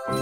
Ano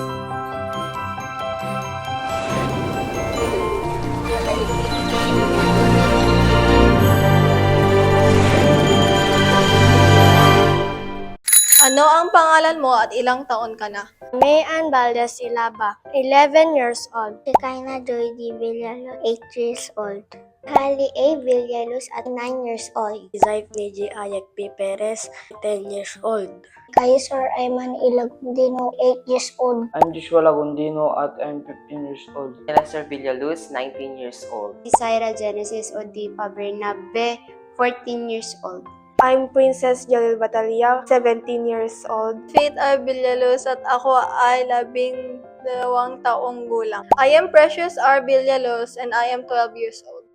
ang pangalan mo at ilang taon ka na? Mayan Valdez Ilaba, 11 years old. Shekinah Joy D. Villalobos, 8 years old. Hali A. Villalobos at 9 years old. Zaif Meji Ayak P. Perez, 10 years old. Kaisar Ayman Ilagdino, 8 years old. I'm Joshua Lagundino at I'm 15 years old. Lester Villaluz, 19 years old. Syra Genesis Odipa Bernabe, 14 years old. I'm Princess Jalil Batalia, 17 years old. Faith R. Villaluz at ako ay 12 taong gulang. I am Precious R. Villaluz and I am 12 years old.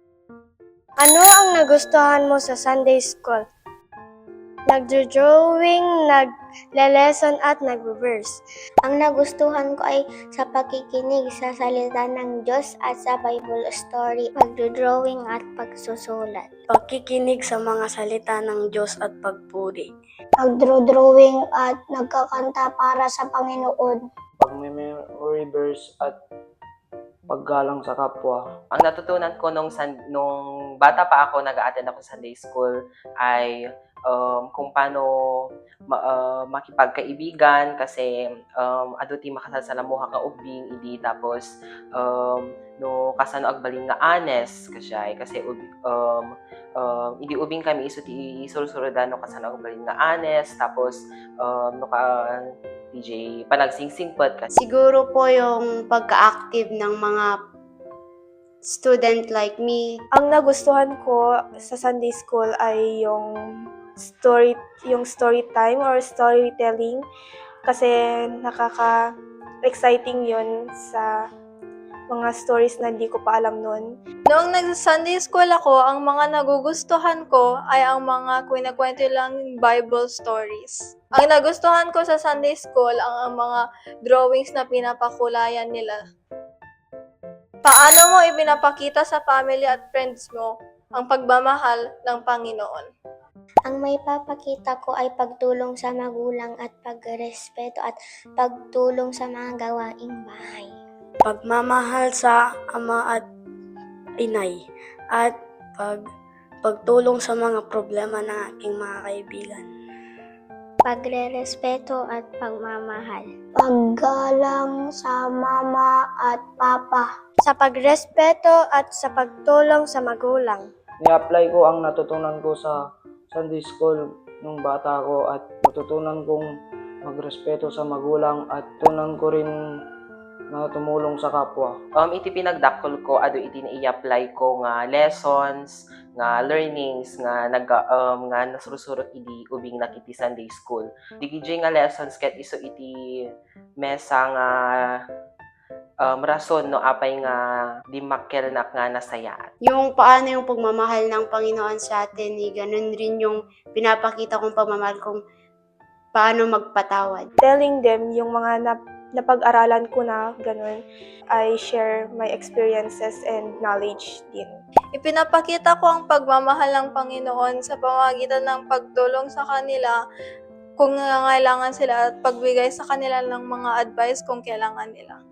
Ano ang nagustuhan mo sa Sunday School? Nagdo-drawing, nagle-lesson at nagbe-verse. Ang nagustuhan ko ay sa pakikinig sa salita ng Diyos at sa Bible story, pagdodrawing at pagsusulat. Pagkikinig sa mga salita ng Diyos at pagpuri. Pagdodrawing at nagkakanta para sa Panginoon. Pag-memory verse at paggalang sa kapwa. Ang natutunan ko nung bata pa ako, nag-a-attend ako Sunday School, ay kung paano makipagkaibigan kasi aduti makasasalamuha ka ubing idi tapos no kasano agbaling nga anes kasi hindi ubing kami iso ti sursurodan no kasano agbaling nga anes tapos no ka DJ panagsingsingpet kasi Siguro po yung pagka-active ng mga student like me. Ang nagustuhan ko sa Sunday School ay yung story time or storytelling kasi nakaka-exciting yun sa mga stories na hindi ko pa alam noon. Noong nag-Sunday school ako, ang mga nagugustuhan ko ay ang mga kwento lang Bible stories. Ang nagustuhan ko sa Sunday school ang mga drawings na pinapakulayan nila. Paano mo ipinapakita sa family at friends mo ang pagmamahal ng Panginoon? Ang may papakita ko ay pagtulong sa magulang at pagrespeto at pagtulong sa mga gawaing bahay. Pagmamahal sa ama at inay at pagtulong sa mga problema ng aking mga kaibigan. Pagrerespeto at pagmamahal. Paggalang sa mama at papa. Sa pagrespeto at sa pagtulong sa magulang. Ni-apply ko ang natutunan ko sa Sunday School nung bata ko at natutunan kong magrespeto sa magulang at tunan ko rin na tumulong sa kapwa. iti pinagdakol ko ado iti na-i-apply ko nga lessons nga learnings nga nga nasurusurot idi ubing nakiti Sunday School. Digiji nga lessons ket iso iti mesa nga rason no apay nga di makelnak nga nasayaat. Yung paano yung pagmamahal ng Panginoon sa atin, ganun rin yung pinapakita kong pagmamahal kung paano magpatawad. Telling them yung mga napag-aralan ko na ganun, I share my experiences and knowledge din. Ipinapakita ko ang pagmamahal ng Panginoon sa pamamagitan ng pagtulong sa kanila kung nangangailangan sila at pagbigay sa kanila ng mga advice kung kailangan nila.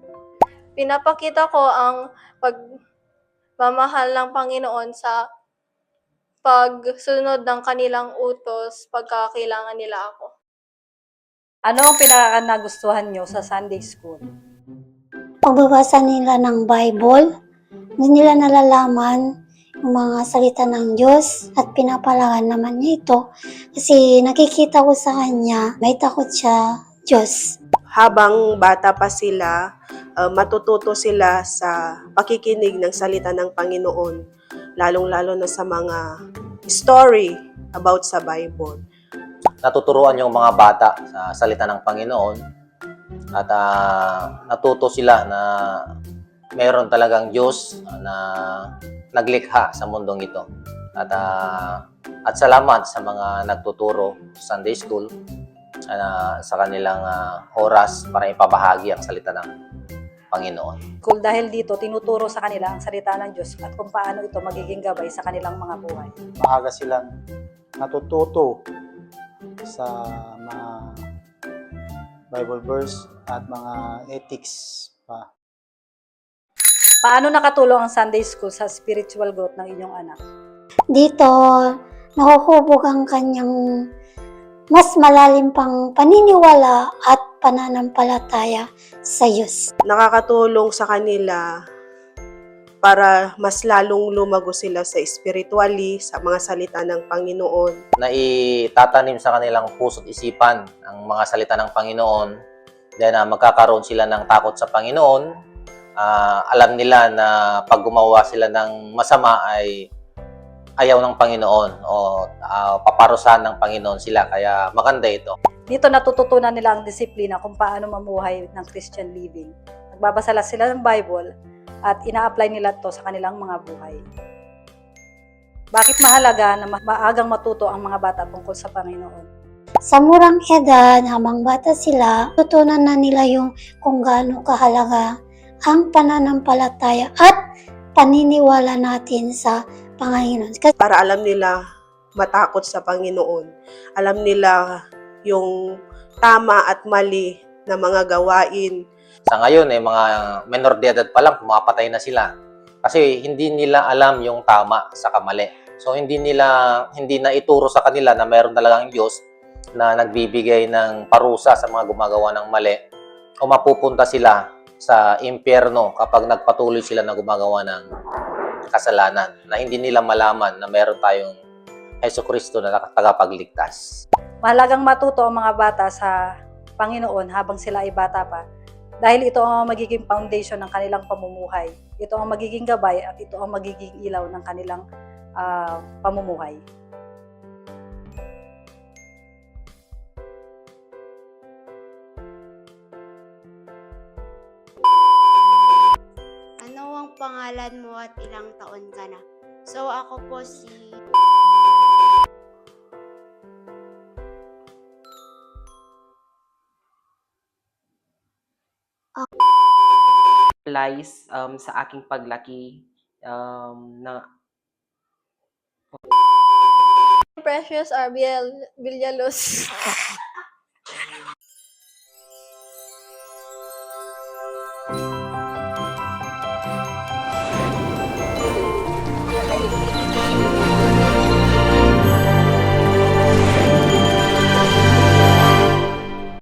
Pinapakita ko ang pagmamahal ng Panginoon sa pagsunod ng kanilang utos pagka kailangan nila ako. Ano ang pinaka-nagustuhan nyo sa Sunday School? Pagbabasa nila ng Bible, hindi nila nalalaman yung mga salita ng Diyos at pinapalagan naman niya ito kasi nakikita ko sa kanya, may takot siya, Diyos. Habang bata pa sila, matututo sila sa pakikinig ng salita ng Panginoon, lalong-lalo na sa mga story about sa Bible. Natuturuan yung mga bata sa salita ng Panginoon at natuto sila na mayroon talagang Diyos na naglikha sa mundong ito. At salamat sa mga nagtuturo sa Sunday School sa kanilang oras para ipabahagi ang salita ng Panginoon. Kung dahil dito, tinuturo sa kanila ang salita ng Diyos at kung paano ito magiging gabay sa kanilang mga buhay. Maaga silang natututo sa mga Bible verse at mga ethics pa. Paano nakatulong ang Sunday School sa spiritual growth ng inyong anak? Dito, nahuhubog ang kanyang mas malalim pang paniniwala at pananampalataya sa Diyos. Nakakatulong sa kanila para mas lalong lumago sila sa spiritually, sa mga salita ng Panginoon. Na itatanim sa kanilang puso't isipan ang mga salita ng Panginoon. Then magkakaroon sila ng takot sa Panginoon. Alam nila na pag gumawa sila ng masama ay ayaw ng Panginoon o paparusahan ng Panginoon sila. Kaya maganda ito. Dito natututunan nila ang disiplina kung paano mamuhay ng Christian living. Nagbabasa sila ng Bible at ina-apply nila ito sa kanilang mga buhay. Bakit mahalaga na maagang matuto ang mga bata tungkol sa Panginoon? Sa murang edad, habang bata sila, tutunan na nila yung kung gaano kahalaga ang pananampalataya at paniniwala natin sa Panginoon. Para alam nila matakot sa Panginoon. Alam nila yung tama at mali na mga gawain. Sa ngayon, mga menor de edad pa lang, pumapatay na sila. Kasi hindi nila alam yung tama sa kamali. So hindi na ituro sa kanila na mayroon talagang Diyos na nagbibigay ng parusa sa mga gumagawa ng mali o mapupunta sila sa impyerno kapag nagpatuloy sila na gumagawa ng kasalanan na hindi nila malaman na mayroon tayong Jesucristo na tagapagligtas. Mahalagang matuto ang mga bata sa Panginoon habang sila ay bata pa dahil ito ang magiging foundation ng kanilang pamumuhay. Ito ang magiging gabay at ito ang magiging ilaw ng kanilang pamumuhay. Ano ang pangalan mo at ilang taon ka na? So ako po si Applies sa aking paglaki na Precious Arbiel Villalos.